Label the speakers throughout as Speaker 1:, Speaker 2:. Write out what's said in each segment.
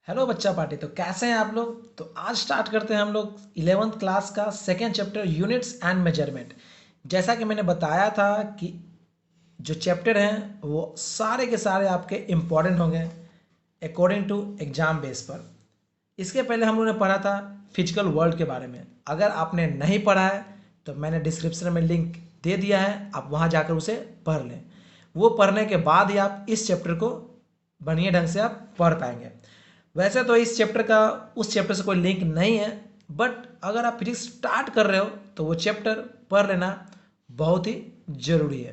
Speaker 1: Hello बच्चा party. तो कैसे हैं आप लोग। तो आज स्टार्ट करते हैं हम लोग 11th क्लास का second chapter units and measurement. जैसा कि मैंने बताया था कि जो चैप्टर हैं वो सारे के सारे आपके इम्पॉर्टेंट होंगे अकॉर्डिंग टू एग्जाम बेस पर। इसके पहले हम लोगों ने पढ़ा था फिजिकल वर्ल्ड के बारे में। अगर आपने नहीं पढ़ा है तो मैंने डिस्क्रिप्शन में लिंक दे दिया है, आप वहाँ जाकर उसे पढ़ लें। वो पढ़ने के बाद ही आप इस चैप्टर को बढ़िया ढंग से आप पढ़ पाएंगे। वैसे तो इस चैप्टर का उस चैप्टर से कोई लिंक नहीं है, बट अगर आप फिजिक्स स्टार्ट कर रहे हो तो वो चैप्टर पढ़ लेना बहुत ही ज़रूरी है।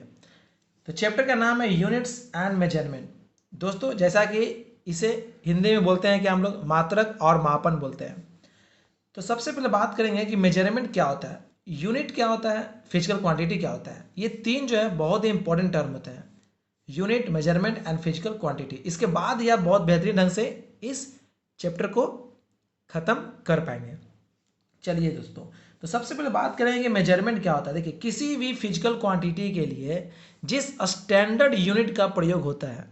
Speaker 1: तो चैप्टर का नाम है यूनिट्स एंड मेजरमेंट। दोस्तों, जैसा कि इसे हिंदी में बोलते हैं कि हम लोग मात्रक और मापन बोलते हैं। तो सबसे पहले बात करेंगे कि मेजरमेंट क्या होता है, यूनिट क्या होता है, फिजिकल क्वांटिटी क्या होता है। ये तीन जो है बहुत ही इंपॉर्टेंट टर्म होते हैं, unit, measurement and physical quantity. इसके बाद ही आप बहुत बेहतरीन ढंग से इस चैप्टर को खत्म कर पाएंगे। चलिए दोस्तों, तो सबसे पहले बात करेंगे कि मेजरमेंट क्या होता है। देखिए, किसी भी फिजिकल क्वांटिटी के लिए जिस स्टैंडर्ड यूनिट का प्रयोग होता है,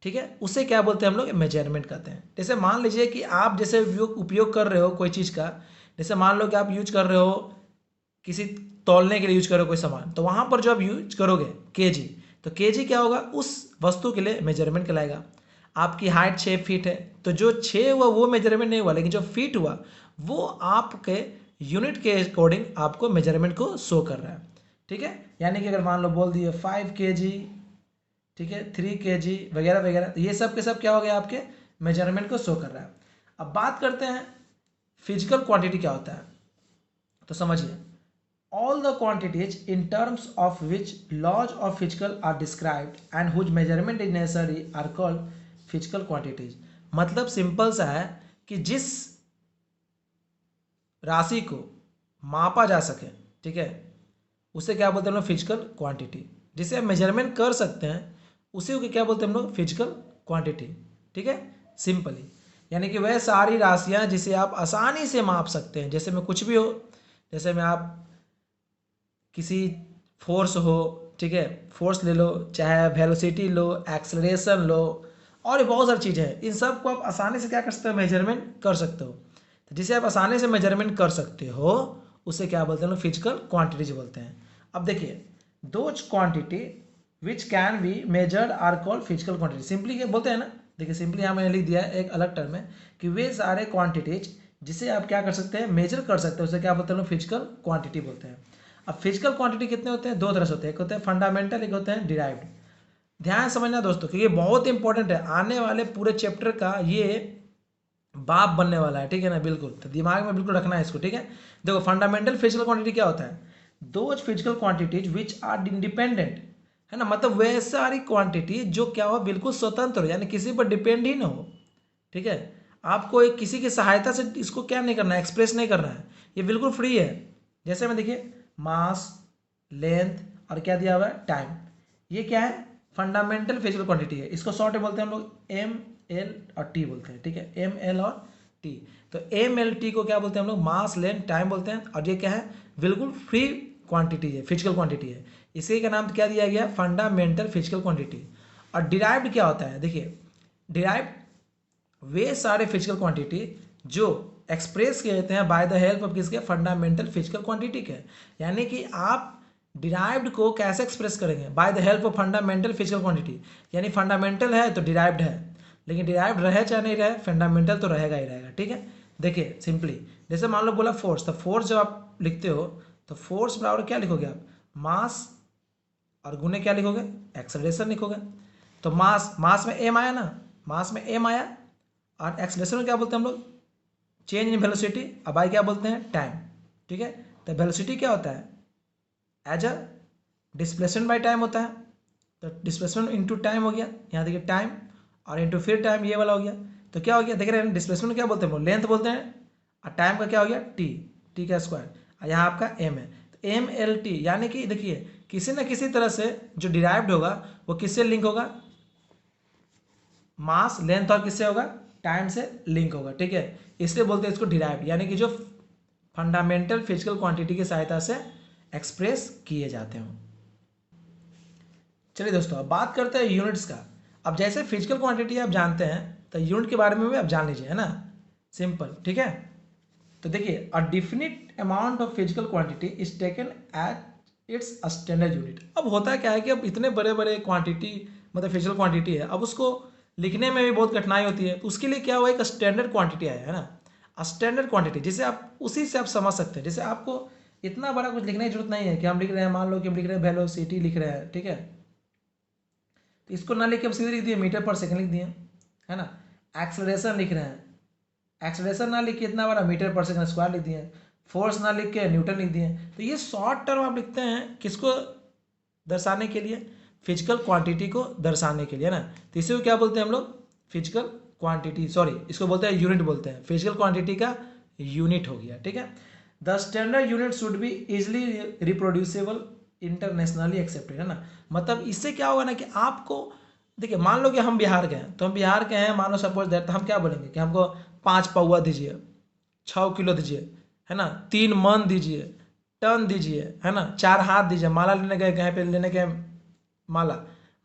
Speaker 1: ठीक है, उसे क्या बोलते हैं हम लोग, मेजरमेंट कहते हैं। जैसे मान लीजिए कि आप जैसे उपयोग कर रहे हो कोई चीज़ का, जैसे मान लो कि आप यूज कर रहे हो किसी तौलने के लिए यूज करो कोई सामान, तो वहाँ पर जो आप यूज करोगे केजी, तो केजी क्या होगा, उस वस्तु के लिए मेजरमेंट कहलाएगा। आपकी हाइट 6 फीट है तो जो 6 हुआ वो मेजरमेंट नहीं हुआ, लेकिन जो फीट हुआ वो आपके यूनिट के अकॉर्डिंग आपको मेजरमेंट को शो कर रहा है। ठीक है, यानी कि अगर मान लो बोल दिए 5 kg, ठीक है, 3 kg वगैरह वगैरह, तो ये सब के सब क्या हो गया, आपके मेजरमेंट को शो कर रहा है। अब बात करते हैं फिजिकल क्वांटिटी क्या होता है। तो समझिए, all the quantities in terms of which laws of physical are described and whose measurement is necessary are called physical quantities। मतलब सिंपल सा है कि जिस राशि को मापा जा सके, ठीक है, उसे क्या बोलते हैं हम लोग, फिजिकल क्वांटिटी। जिसे आप मेजरमेंट कर सकते हैं उसी को क्या बोलते हैं हम लोग, फिजिकल क्वांटिटी। ठीक है, सिंपली, यानी कि वह सारी राशियां जिसे आप आसानी से माप सकते हैं। जैसे में कुछ भी हो, जैसे में आप किसी फोर्स हो, ठीक है, फोर्स ले लो, चाहे वेलोसिटी लो, एक्सलरेशन लो, और भी बहुत सारी चीज़ें हैं। इन सब को आप आसानी से क्या कर सकते हो, मेजरमेंट कर सकते हो। तो जिसे आप आसानी से मेजरमेंट कर सकते हो उसे क्या बोलते हैं, फिजिकल क्वांटिटीज बोलते हैं। अब देखिए, those quantity which can be measured are called physical quantity. Simply क्या बोलते हैं ना, देखिए सिंपली यहाँ मैंने लिख दिया है एक अलग टर्म में कि वे सारे क्वांटिटीज जिसे आप क्या कर सकते हैं, मेजर कर सकते हैं, उसे क्या बोलते हैं, फिजिकल क्वांटिटी बोलते हैं। अब फिजिकल क्वांटिटी कितने होते हैं, दो तरह से होते हैं, एक होते हैं फंडामेंटल, एक होते हैं डिराइव्ड। ध्यान समझना दोस्तों कि ये बहुत इंपॉर्टेंट है, आने वाले पूरे चैप्टर का ये बाप बनने वाला है। ठीक है ना, बिल्कुल, तो दिमाग में बिल्कुल रखना है इसको। ठीक है, देखो फंडामेंटल फिजिकल क्वांटिटी क्या होता है, those physical quantities which are independent, है ना, मतलब वह सारी क्वांटिटी जो क्या हो, बिल्कुल स्वतंत्र हो, यानी किसी पर डिपेंड ही ना हो। ठीक है, आपको एक किसी की सहायता से इसको क्या नहीं करना है, एक्सप्रेस नहीं करना है, ये बिल्कुल फ्री है। जैसे में देखिए, मास, लेंथ और क्या दिया हुआ है, टाइम, ये क्या है, फंडामेंटल फिजिकल क्वांटिटी है। इसको शॉर्ट में बोलते हैं हम लोग एम एल और टी बोलते हैं। ठीक है, एम एल और टी। तो एम एल टी को क्या बोलते हैं हम लोग, मास, लेंथ, टाइम बोलते हैं। और ये क्या है, बिल्कुल फ्री क्वांटिटी है, फिजिकल क्वांटिटी है। इसी का नाम क्या दिया गया, फंडामेंटल फिजिकल क्वांटिटी। और डिराइव्ड क्या होता है, देखिए डिराइव्ड वे सारे फिजिकल क्वांटिटी जो एक्सप्रेस किए जाते हैं बाय द हेल्प ऑफ किसके, फंडामेंटल फिजिकल क्वांटिटी के। यानी कि आप डिराइव्ड को कैसे एक्सप्रेस करेंगे, by the help of fundamental physical quantity. यानी फंडामेंटल है तो डिराइव्ड है, लेकिन डिराइव्ड रहे चाहे नहीं रहे, फंडामेंटल तो रहेगा ही रहेगा। ठीक है, देखिए सिंपली, जैसे मान लो बोला फोर्स, तो फोर्स जब आप लिखते हो तो फोर्स बराबर क्या लिखोगे आप, मास और गुने क्या लिखोगे, एक्सेलरेशन लिखोगे। तो मास, मास में एम आया ना, मास में एम आया, और एक्सलेशन में क्या बोलते हैं हम लोग, चेंज इन वेलोसिटी। अब आई क्या बोलते हैं, टाइम। ठीक है, तो वेलोसिटी क्या होता है, as a displacement by time होता है। तो डिस्प्लेसमेंट इनटू टाइम हो गया, यहाँ देखिए टाइम और इनटू फिर टाइम, ये वाला हो गया। तो क्या हो गया, देख रहे हैं डिस्प्लेसमेंट क्या बोलते हैं, लेंथ बोलते हैं, और टाइम का क्या हो गया, टी, टी का स्क्वायर, और यहाँ आपका एम है। तो एम एल टी, यानी कि देखिए किसी न किसी तरह से जो डिराइव्ड होगा वो किससे लिंक होगा, मास, लेंथ और किससे होगा, टाइम से लिंक होगा। ठीक है, इसलिए बोलते हैं इसको डिराइव्ड, यानी कि जो फंडामेंटल फिजिकल क्वांटिटी की सहायता से एक्सप्रेस किए जाते हो। चलिए दोस्तों, अब बात करते हैं यूनिट्स का। अब जैसे फिजिकल क्वांटिटी आप जानते हैं तो यूनिट के बारे में भी आप जान लीजिए, है ना, सिंपल, ठीक है। तो देखिए, अ definite amount of physical quantity is taken at its standard unit. अब होता क्या है कि अब इतने बड़े बड़े क्वांटिटी मतलब फिजिकल क्वांटिटी है, अब उसको लिखने में भी बहुत कठिनाई होती है, तो उसके लिए क्या हुआ, एक स्टैंडर्ड क्वांटिटी आया है ना, स्टैंडर्ड क्वांटिटी, जिसे आप उसी से आप समझ सकते हैं। जैसे आपको इतना बड़ा कुछ लिखने की जरूरत नहीं है कि हम लिख रहे हैं, मान लो कि हम लिख रहे हैं वेलोसिटी लिख रहे हैं, ठीक है, तो इसको ना लिख के हम सीधे लिख दिए मीटर पर सेकंड लिख दिए, है ना। एक्सेलरेशन लिख रहे हैं, एक्सेलरेशन ना लिख के इतना बड़ा मीटर पर सेकंड स्क्वायर लिख दिए, फोर्स ना लिख के न्यूटन लिख दिए। तो ये शॉर्ट टर्म आप लिखते हैं किसको दर्शाने के लिए, फिजिकल क्वांटिटी को दर्शाने के लिए, है ना। तो इसे क्या बोलते हैं हम लोग, फिजिकल क्वांटिटी, सॉरी इसको बोलते हैं यूनिट बोलते हैं, फिजिकल क्वांटिटी का यूनिट हो गया, ठीक है। The standard unit should be easily reproducible internationally accepted, है ना। मतलब इससे क्या होगा ना कि आपको देखिए, मान लो कि हम बिहार के हैं, तो हम बिहार के हैं, मान लो सपोज दैट, तो हम क्या बोलेंगे कि हमको 5 पौवा दीजिए, 6 किलो दीजिए, है ना, 3 मन दीजिए, टन दीजिए, है ना, 4 हाथ दीजिए। माला लेने गए कहीं पे लेने गए माला,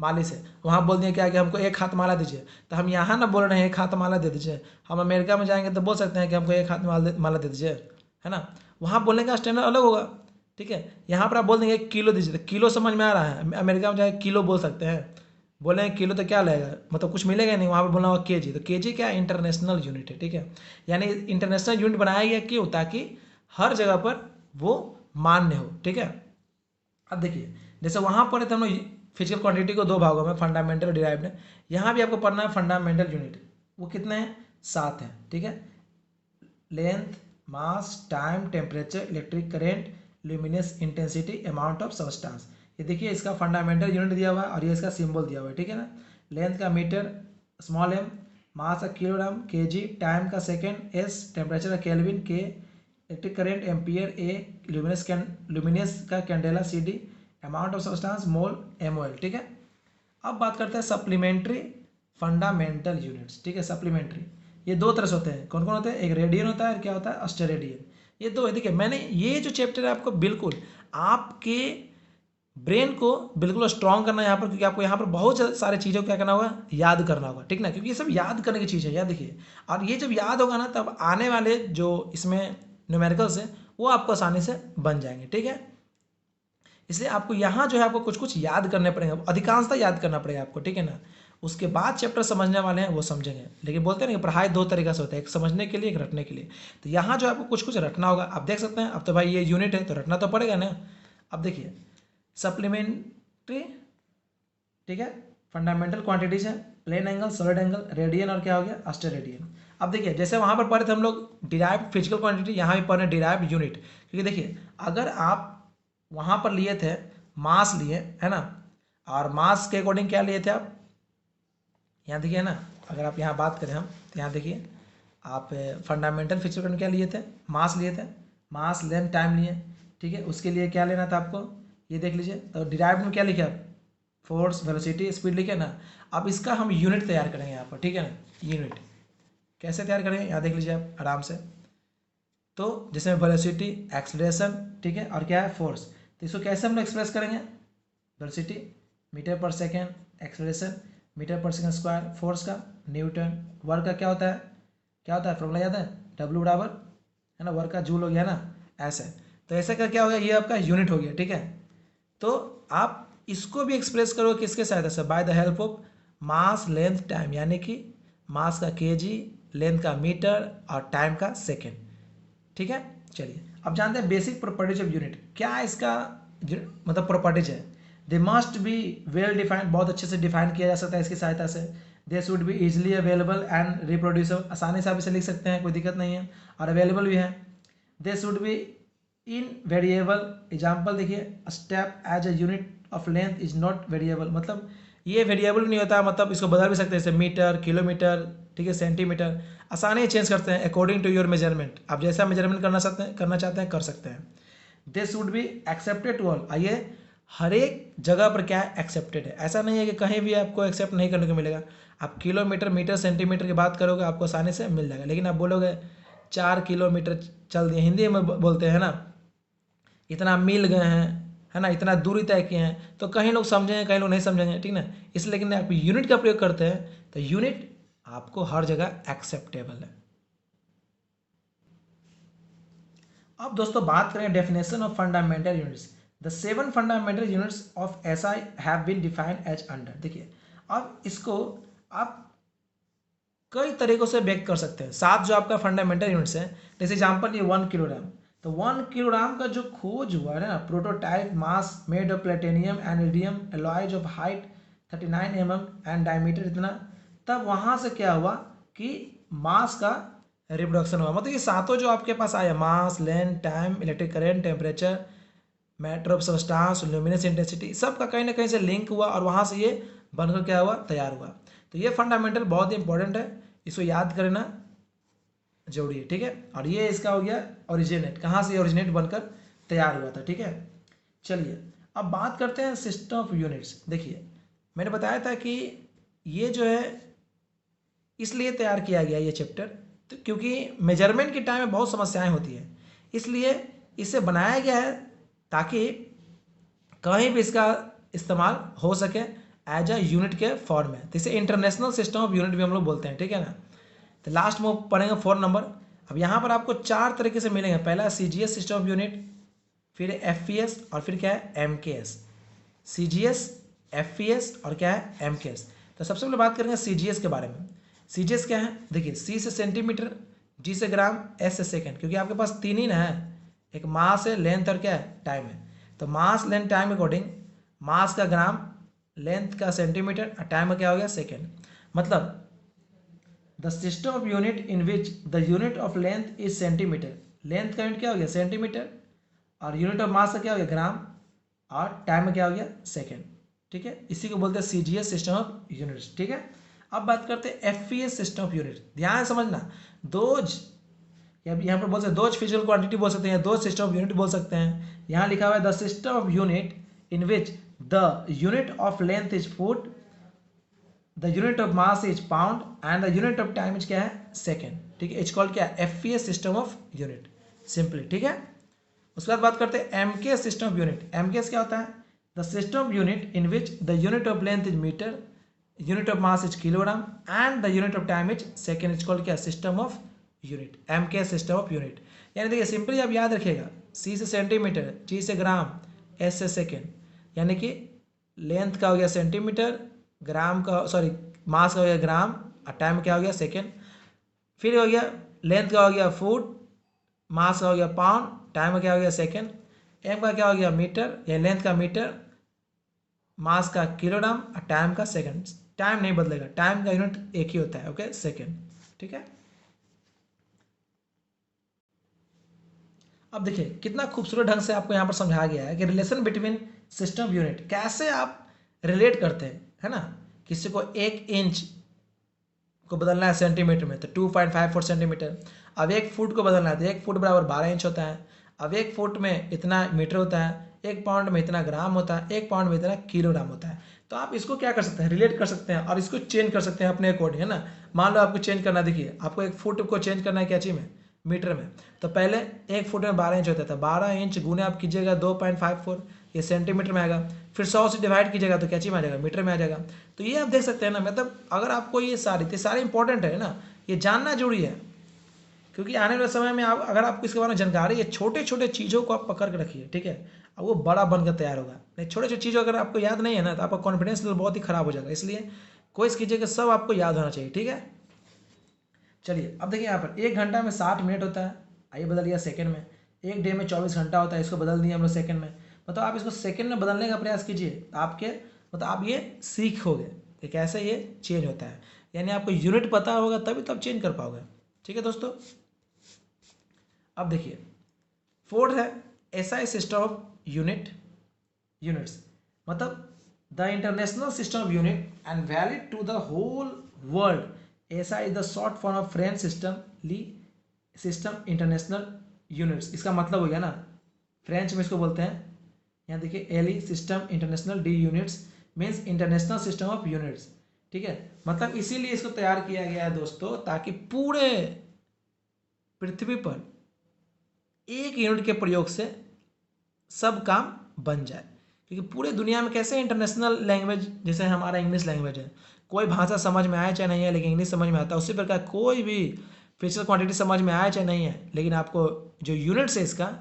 Speaker 1: माली से वहाँ बोल दिए क्या कि हमको 1 हाथ माला दीजिए, तो हम यहाँ ना बोल रहे हैं 1 हाथ माला दे दीजिए, हम अमेरिका में जाएंगे तो बोल सकते हैं कि हमको 1 हाथ माला दे दीजिए, है ना। वहाँ बोलने का स्टैंडर्ड अलग होगा, ठीक है। यहाँ पर आप बोल देंगे 1 किलो दीजिए, तो किलो समझ में आ रहा है, अमेरिका में जाए किलो बोल सकते हैं, बोले किलो तो क्या लगेगा, मतलब कुछ मिलेगा नहीं, वहाँ पर बोलना होगा केजी, तो केजी क्या इंटरनेशनल यूनिट है, ठीक है। यानी इंटरनेशनल यूनिट बनाया गया क्यों, ताकि हर जगह पर वो मान्य हो, ठीक है। अब देखिए, जैसे वहाँ पर तो हम लोग फिजिकल क्वांटिटी को 2 भागों में, फंडामेंटल और डिराइव्ड है। यहाँ भी आपको पढ़ना है फंडामेंटल यूनिट, वो कितने हैं, 7 हैं, ठीक है। Length, mass, time, temperature, electric current, luminous intensity, amount of substance. ये देखिए, इसका फंडामेंटल यूनिट दिया हुआ है और ये इसका सिंबल दिया हुआ है, ठीक है ना। लेंथ का मीटर स्मॉल एम, मास का किलोग्राम केजी, टाइम का सेकेंड एस, टेम्परेचर का kelvin K, electric current ampere A, luminous का candela c d, amount of substance mole m o l, ठीक है। अब बात करते हैं सप्लीमेंट्री फंडामेंटल यूनिट्स, ठीक है। सप्लीमेंट्री ये 2 तरह से होते हैं, कौन कौन होते हैं, एक रेडियन होता है और क्या होता है, अस्टेरेडियन, ये 2 है। देखिए, मैंने ये जो चैप्टर है आपको बिल्कुल आपके ब्रेन को बिल्कुल स्ट्रॉन्ग करना है यहाँ पर, क्योंकि आपको यहाँ पर बहुत सारे चीज़ों को क्या करना होगा, याद करना होगा, ठीक ना, क्योंकि ये सब याद करने की चीज़ है, याद देखिए। और ये जब याद होगा ना, तब आने वाले जो इसमें न्यूमेरिकल्स है वो आपको आसानी से बन जाएंगे, ठीक है। इसलिए आपको यहाँ जो है आपको कुछ कुछ याद करने पड़ेंगे, अधिकांशतः याद करना पड़ेगा आपको, ठीक है ना। उसके बाद चैप्टर समझने वाले हैं वो समझेंगे, लेकिन बोलते हैं ना कि पढ़ाई 2 तरीका से होता है, एक समझने के लिए, एक रटने के लिए। तो यहाँ जो आपको कुछ कुछ रटना होगा, आप देख सकते हैं, अब तो भाई ये यूनिट है तो रटना तो पड़ेगा ना। अब देखिए, सप्लीमेंट्री, ठीक है, फंडामेंटल क्वांटिटीज है, plane angle, solid angle, radian और क्या हो गया, अस्टेरेडियन। अब देखिए, जैसे वहाँ पर पढ़े थे हम लोग डिराइव्ड फिजिकल क्वांटिटी, यहाँ भी पढ़े डिराइव्ड यूनिट, क्योंकि देखिए अगर आप वहाँ पर लिए थे मास लिए, है ना, और मास के अकॉर्डिंग क्या लिए थे आप, यहाँ देखिए ना, अगर आप यहाँ बात करें हम, तो यहाँ देखिए आप फंडामेंटल फिजिकल क्वांटिटी क्या लिए थे, मास लिए थे, मास लेंथ टाइम लिए, ठीक है। उसके लिए क्या लेना था आपको, ये देख लीजिए। तो डिराइव्ड में क्या लिखे आप, फोर्स, वेलोसिटी, स्पीड लिखे ना। अब इसका हम यूनिट तैयार करेंगे यहाँ पर, ठीक है ना। यूनिट कैसे तैयार करेंगे, यहाँ देख लीजिए आप आराम से। तो जिसमें वेलोसिटी, एक्सेलरेशन, ठीक है, और क्या है, फोर्स। तो इसको कैसे हम लोग एक्सप्रेस करेंगे, वेलोसिटी मीटर पर सेकेंड, एक्सेलरेशन मीटर पर सेकेंड स्क्वायर, फोर्स का न्यूटन, वर्क का क्या होता है फॉर्मूला याद है, डब्ल्यू बराबर, है ना, वर्क का जूल हो गया ना, ऐसे। तो ऐसे का क्या हो गया, ये आपका यूनिट हो गया, ठीक है। तो आप इसको भी एक्सप्रेस करो किसके सहायता से, by the help of mass length time, यानी कि मास का केजी, लेंथ का मीटर और टाइम का सेकेंड, ठीक है। चलिए, अब जानते हैं बेसिक प्रॉपर्टीज ऑफ यूनिट, क्या इसका मतलब प्रॉपर्टीज है। They must be well defined, बहुत अच्छे से डिफाइन किया जा सकता है इसकी सहायता से। दे should be easily available and reproducible, आसानी से आप इसे लिख सकते हैं, कोई दिक्कत नहीं है, और अवेलेबल भी है। They should be invariable, example देखिए, step as a unit of length is not variable, मतलब ये वेरिएबल नहीं होता, मतलब इसको बदल भी सकते हैं, जैसे मीटर, किलोमीटर, ठीक है, सेंटीमीटर, आसानी चेंज करते हैं अकॉर्डिंग टू योर मेजरमेंट, आप जैसा मेजरमेंट करना चाहते हैं कर सकते हैं। They should be accepted to all, आइए हर एक जगह पर क्या है, एक्सेप्टेड है, ऐसा नहीं है कि कहीं भी आपको एक्सेप्ट नहीं करने को मिलेगा। आप किलोमीटर, मीटर, सेंटीमीटर की बात करोगे आपको आसानी से मिल जाएगा, लेकिन आप बोलोगे 4 किलोमीटर चल दिए, हिंदी में बोलते हैं ना, इतना मील गए हैं, है ना, इतना दूरी तय किए हैं, तो कहीं लोग समझेंगे, कहीं लोग नहीं समझेंगे, ठीक ना। इसलिए लेकिन आप यूनिट का प्रयोग करते हैं, तो यूनिट आपको हर जगह एक्सेप्टेबल है। अब दोस्तों बात करें definition of fundamental units. The 7 fundamental units of SI have been defined as under. देखिए अब इसको आप कई तरीकों से व्यक्त कर सकते हैं। 7 जो आपका फंडामेंटल यूनिट्स हैं, जैसे एग्जांपल ये 1 किलोग्राम, तो 1 किलोग्राम का जो खोज हुआ है ना, prototype mass made of platinum and iridium alloys of height 39 and diameter इतना, तब वहाँ से क्या हुआ कि मास का रिप्रोडक्शन हुआ। मतलब ये सातों जो आपके पास आया, mass, length, time, electric current, temperature, matter of substance, luminous intensity, सबका कहीं ना कहीं से लिंक हुआ और वहाँ से ये बनकर क्या हुआ, तैयार हुआ। तो ये फंडामेंटल बहुत ही इंपॉर्टेंट है, इसको याद करना जरूरी है, ठीक है। और ये इसका हो गया ओरिजिनेट, कहाँ से ओरिजिनेट बनकर तैयार हुआ था, ठीक है। चलिए अब बात करते हैं सिस्टम ऑफ यूनिट्स। देखिए मैंने बताया था कि ये जो है इसलिए तैयार किया गया ये चैप्टर, तो क्योंकि मेजरमेंट के टाइम में बहुत समस्याएं होती हैं, इसलिए इसे बनाया गया है ताकि कहीं भी इसका इस्तेमाल हो सके एज अ यूनिट के फॉर्म में। तो इसे इंटरनेशनल सिस्टम ऑफ यूनिट भी हम लोग बोलते हैं, ठीक है ना। तो लास्ट में पढ़ेंगे 4 नंबर। अब यहाँ पर आपको 4 तरीके से मिलेंगे। पहला CGS सिस्टम ऑफ यूनिट, फिर FPS और फिर क्या है MKS। CGS, FPS और क्या है MKS। तो सबसे पहले बात करेंगे CGS के बारे में। CGS क्या है, देखिए C से सेंटीमीटर, G से ग्राम, S से सेकेंड, क्योंकि आपके पास 3 ही ना है, एक मास है, लेंथ और क्या है टाइम है। तो मास लेंथ टाइम अकॉर्डिंग मास का ग्राम, लेंथ का सेंटीमीटर और टाइम का क्या हो गया सेकेंड। मतलब the system of unit in which the unit of length is centimetre, length का यूनिट क्या हो गया सेंटीमीटर, और यूनिट ऑफ मास का क्या हो गया ग्राम, और टाइम में क्या हो गया सेकेंड, ठीक है। इसी को बोलते हैं CGS सिस्टम ऑफ यूनिट्स, ठीक है। अब बात करते हैं FPS सिस्टम ऑफ यूनिट। ध्यान समझना, दोज यहाँ पर बोल सकते हैं दोज फिजिकल क्वांटिटी बोल सकते हैं, दोज सिस्टम ऑफ यूनिट बोल सकते हैं। यहाँ लिखा हुआ है the system of unit in which the unit of length is foot, the unit of mass is pound and the unit of time is क्या है सेकेंड, ठीक है। इट्स कॉल्ड क्या है FPS system of unit, simply, ठीक है। उसके बाद बात करते हैं MKS system of unit. MKS क्या होता है, the system of unit in which the unit of length is metre, unit of mass is kilogram and the unit of time is second, is called क्या system of unit, MKS system of unit. यानी देखिए simply आप याद रखिएगा, C से centimetre, G से ग्राम, S से second, यानी कि लेंथ का हो गया सेंटीमीटर, ग्राम का सॉरी मास का हो गया ग्राम, और टाइम क्या हो गया सेकेंड। फिर हो गया लेंथ का हो गया फुट, मास का हो गया पाउंड, टाइम का क्या हो गया सेकेंड, M का क्या हो गया मीटर, या लेंथ का मीटर, मास का किलोग्राम और टाइम का सेकेंड। टाइम नहीं बदलेगा, टाइम का यूनिट एक ही होता है, ओके सेकेंड, ठीक है। अब देखिए कितना खूबसूरत ढंग से आपको यहाँ पर समझाया गया है कि रिलेशन बिटवीन सिस्टम यूनिट कैसे आप रिलेट करते हैं, है ना। किसी को 1 इंच को बदलना है सेंटीमीटर में तो 2.54 सेंटीमीटर। अब 1 फुट को बदलना है तो 1 फुट बराबर 12 इंच होता है। अब 1 फुट में इतना मीटर होता है, 1 पाउंड में इतना ग्राम होता है, 1 पाउंड में इतना किलोग्राम होता है। तो आप इसको क्या कर सकते हैं, रिलेट कर सकते हैं और इसको चेंज कर सकते हैं अपने अकॉर्डिंग, है ना। मान लो आपको चेंज करना, देखिए आपको 1 फुट को चेंज करना है क्या चीज़ में, मीटर में। तो पहले 1 फुट में 12 इंच होता था, 12 इंच गुने आप कीजिएगा 2.54, ये सेंटीमीटर में आएगा। फिर 100 से डिवाइड कीजिएगा तो क्या चीज़ में आ जाएगा, मीटर में आ जाएगा। तो ये आप देख सकते हैं ना, मतलब अगर आपको ये सारे इंपॉर्टेंट है ना, ये जानना जरूरी है, क्योंकि आने वाले समय में आप अगर आपको इसके बारे में जानकारी है, छोटे छोटे चीज़ों को आप पकड़ के रखिए, ठीक है। अब वो बड़ा बनकर तैयार होगा। नहीं, छोटे छोटे चीज़ों अगर आपको याद नहीं है ना तो आपका कॉन्फिडेंस लेवल बहुत ही खराब हो जाएगा। इसलिए कोशिश कीजिए कि सब आपको याद होना चाहिए, ठीक है। चलिए अब देखिए यहाँ पर 1 घंटा में 60 मिनट होता है, आइए बदल दिया सेकंड में। 1 डे में 24 घंटा होता है, इसको बदल दिया हम लोग सेकंड में। मतलब आप इसको सेकंड में बदलने का प्रयास कीजिए, आपके मतलब आप ये सीखोगे कि कैसे ये चेंज होता है। यानी आपको यूनिट पता होगा तभी तो आप चेंज कर पाओगे, ठीक है दोस्तों। अब देखिए 4th है SI सिस्टम ऑफ यूनिट्स, मतलब the international system of unit and valid to the whole world. SI is the short form of French system international units. इसका मतलब हो गया ना, फ्रेंच में इसको बोलते हैं, यहाँ देखिए LE system international, D units means international system of units, ठीक है। मतलब इसीलिए इसको तैयार किया गया है दोस्तों, ताकि पूरे पृथ्वी पर एक यूनिट के प्रयोग से सब काम बन जाए। क्योंकि पूरे दुनिया में कैसे इंटरनेशनल लैंग्वेज जैसे हमारा इंग्लिश लैंग्वेज है, कोई भाषा समझ में आए चाहे नहीं है लेकिन इंग्लिश समझ में आता है, उसी प्रकार कोई भी फिजिकल क्वांटिटी समझ में आए चाहे नहीं है लेकिन आपको जो यूनिट्स है इसका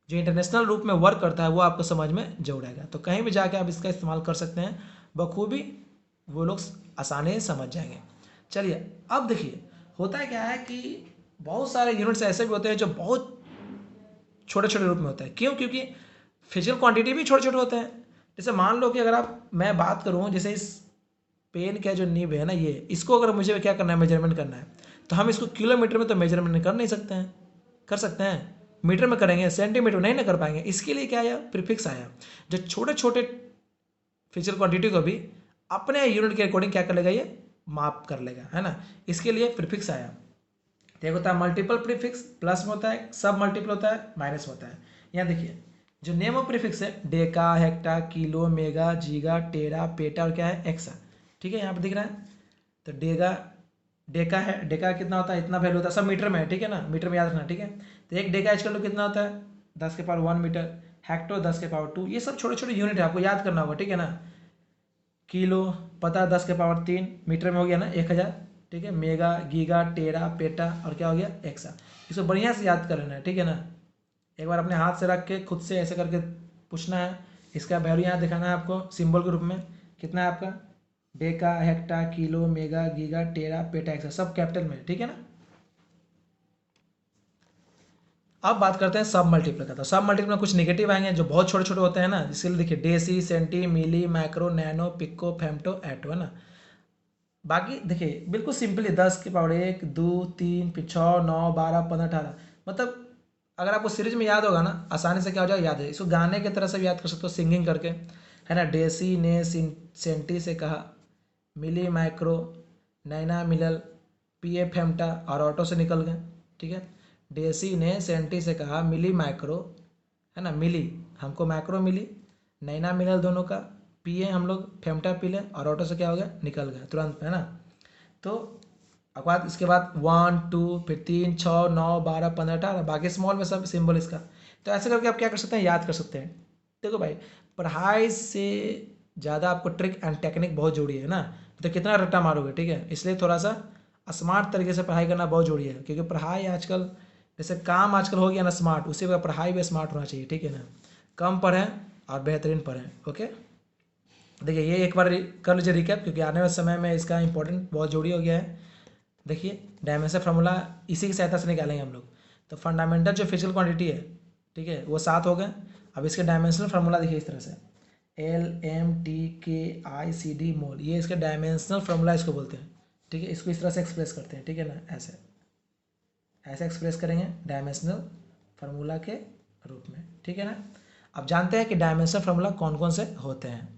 Speaker 1: जो इंटरनेशनल रूप में वर्क करता है वो आपको समझ में जरूर आएगा। तो कहीं भी जाके आप इसका इस्तेमाल कर सकते हैं, बखूबी वो लोग आसानी से समझ जाएंगे। चलिए अब देखिए होता है क्या है कि बहुत सारे यूनिट्स ऐसे भी होते हैं जो बहुत छोटे छोटे रूप में होते हैं। क्यों? क्योंकि फिजिकल क्वांटिटी भी छोटे छोटे होते हैं। जैसे मान लो कि अगर मैं बात करूँ जैसे इस पेन का जो नीब है ना, ये इसको अगर मुझे क्या करना है, मेजरमेंट करना है, तो हम इसको किलोमीटर में तो मेजरमेंट कर नहीं सकते हैं, कर सकते हैं मीटर में करेंगे, सेंटीमीटर नहीं ना कर पाएंगे। इसके लिए क्या आया, प्रीफिक्स आया, जो छोटे छोटे फिजिकल क्वांटिटी को भी अपने यूनिट के अकॉर्डिंग क्या कर लेगा, ये माप कर लेगा, है ना। इसके लिए प्रीफिक्स आया। एक होता है मल्टीपल प्रीफिक्स, प्लस में होता है, सब मल्टीपल होता है, माइनस में होता है। यहाँ देखिए जो नेम ऑफ प्रीफिक्स है, डेका, हेक्टा, किलो, मेगा, जीगा, टेरा, पेटा और क्या है, एक्सा। ठीक है, यहाँ पे दिख रहा है। तो डेका है, डेका कितना होता है, इतना वैल्यू होता है, सब मीटर में है, ठीक है ना, मीटर में याद रखना, ठीक है। तो एक डेका एच कितना होता है, 10 के पावर 1 मीटर। हेक्टो 10 के पावर 2। ये सब छोटे छोटे यूनिट है, आपको याद करना होगा, ठीक है ना। किलो पता है 10 के पावर 3 मीटर में हो गया ना, 1000, ठीक है। मेगा, गीगा, टेरा, पेटा और क्या हो गया, एक्सा। इसको बढ़िया से याद कर लेना है, ठीक है ना। एक बार अपने हाथ से रख के खुद से ऐसे करके पूछना है, इसका वैल्यू यहाँ दिखाना है आपको सिंबल के रूप में, कितना है आपका, deca, hecto, kilo, mega, giga, tera, peta, exa, सब कैपिटल में, ठीक है ना। अब बात करते हैं सब मल्टीपल का। तो सब मल्टीपल में कुछ नेगेटिव आएंगे जो बहुत छोटे छोटे होते हैं ना, इसलिए देखिए डेसी, सेंटी, मिली, माइक्रो, नैनो, पिको, फेम्टो, एटो, है ना। बाकी देखिए बिल्कुल सिंपली 10 के पावर 1, 2, 3, 6, 9, 12, 15, 18, मतलब अगर आपको सीरीज में याद होगा ना, आसानी से क्या हो जाएगा, याद है। इसको गाने की तरह से भी याद कर सकते हो, सिंगिंग करके, है ना। डेसी ने सेंटी से कहा, मिली माइक्रो, नैना मिलल, पीए फेम्टा और ऑटो से निकल गए, ठीक है। डेसी ने सेंटी से कहा मिली माइक्रो, है ना, मिली हमको माइक्रो मिली, नैना मिलल दोनों का, पिए हम लोग फेम्टा पी लें और ऑटो से क्या हो गया, निकल गया तुरंत, है ना। तो बाद इसके बाद 1, 2, फिर 3, 6, 9, 12, 15, 18, बाकी स्मॉल में सब सिंबल इसका। तो ऐसे करके आप क्या कर सकते हैं, याद कर सकते हैं। देखो भाई पढ़ाई से ज़्यादा आपको ट्रिक एंड टेक्निक बहुत जरूरी है ना, तो कितना रट्टा मारोगे, ठीक है। इसलिए थोड़ा सा स्मार्ट तरीके से पढ़ाई करना बहुत जरूरी है, क्योंकि पढ़ाई आजकल जैसे काम आजकल हो गया ना स्मार्ट, उसी वजह पढ़ाई भी स्मार्ट होना चाहिए, ठीक है ना। कम पढ़ें और बेहतरीन पढ़ें, ओके। देखिए ये एक बार कर लीजिए रिकैप, क्योंकि आने वाले समय में इसका इंपॉर्टेंट बहुत जरूरी हो गया है। देखिए डायमेंशन फार्मूला इसी की सहायता से निकालेंगे हम लोग। तो फंडामेंटल जो फिजिकल क्वांटिटी है, ठीक है, वो 7 हो गए। अब इसके डायमेंशनल फार्मूला देखिए इस तरह से, LMTKICD मोल, ये इसके डायमेंशनल फार्मूला इसको बोलते हैं, ठीक है। इसको इस तरह से एक्सप्रेस करते हैं, ठीक है ना, ऐसे ऐसे एक्सप्रेस करेंगे डायमेंशनल फार्मूला के रूप में, ठीक है ना। अब जानते हैं कि डायमेंशनल फार्मूला कौन कौन से होते हैं।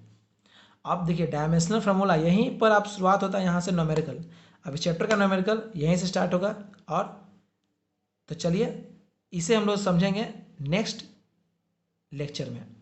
Speaker 1: अब देखिए डायमेंशनल फार्मूला यहीं पर आप शुरुआत होता है, यहाँ से न्यूमेरिकल। अब इस चैप्टर का न्यूमेरिकल यहीं से स्टार्ट होगा। और तो चलिए इसे हम लोग समझेंगे नेक्स्ट लेक्चर में।